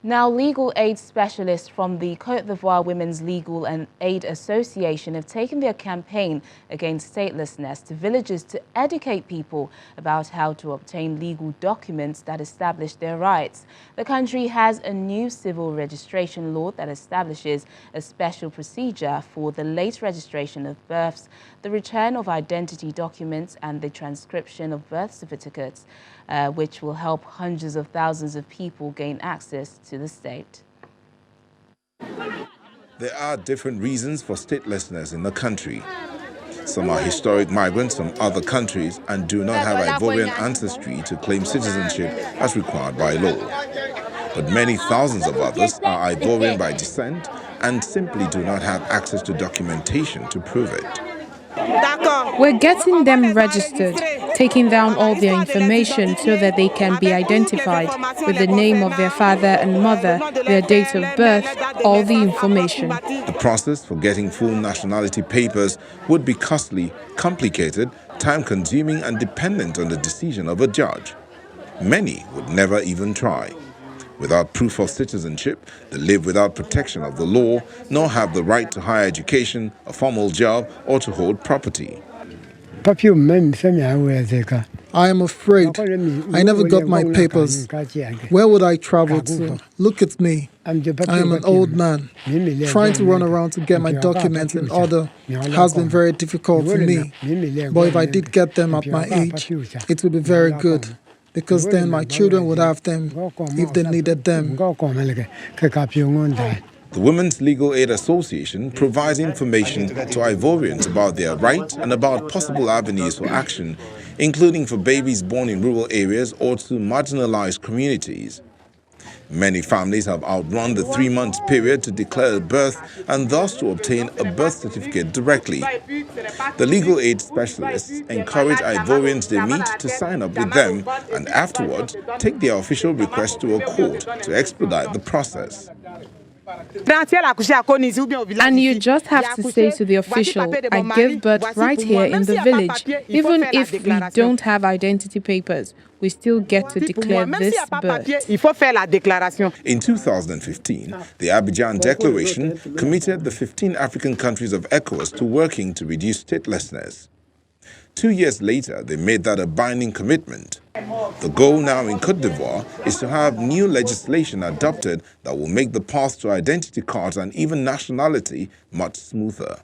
Now, legal aid specialists from the Cote d'Ivoire Women's Legal and Aid Association have taken their campaign against statelessness to villages to educate people about how to obtain legal documents that establish their rights. The country has a new civil registration law that establishes a special procedure for the late registration of births, the return of identity documents and the transcription of birth certificates, which will help hundreds of thousands of people gain access to the state. There are different reasons for statelessness in the country. Some are historic migrants from other countries and do not have Ivorian ancestry to claim citizenship as required by law. But many thousands of others are Ivorian by descent and simply do not have access to documentation to prove it. We're getting them registered, taking down all their information so that they can be identified with the name of their father and mother, their date of birth, all the information. The process for getting full nationality papers would be costly, complicated, time-consuming and dependent on the decision of a judge. Many would never even try. Without proof of citizenship, they live without protection of the law, nor have the right to higher education, a formal job, or to hold property. I am afraid. I never got my papers. Where would I travel to? Look at me. I am an old man. Trying to run around to get my documents in order has been very difficult for me. But if I did get them at my age, it would be very good, because then my children would have them if they needed them. The Women's Legal Aid Association provides information to Ivorians about their rights and about possible avenues for action, including for babies born in rural areas or to marginalized communities. Many families have outrun the 3-month period to declare a birth and thus to obtain a birth certificate directly. The legal aid specialists encourage Ivorians they meet to sign up with them and afterwards take their official request to a court to expedite the process. And you just have to say to the official, I give birth right here in the village. Even if we don't have identity papers, we still get to declare this birth. In 2015, the Abidjan Declaration committed the 15 African countries of ECOWAS to working to reduce statelessness. 2 years later, they made that a binding commitment. The goal now in Cote d'Ivoire is to have new legislation adopted that will make the path to identity cards and even nationality much smoother.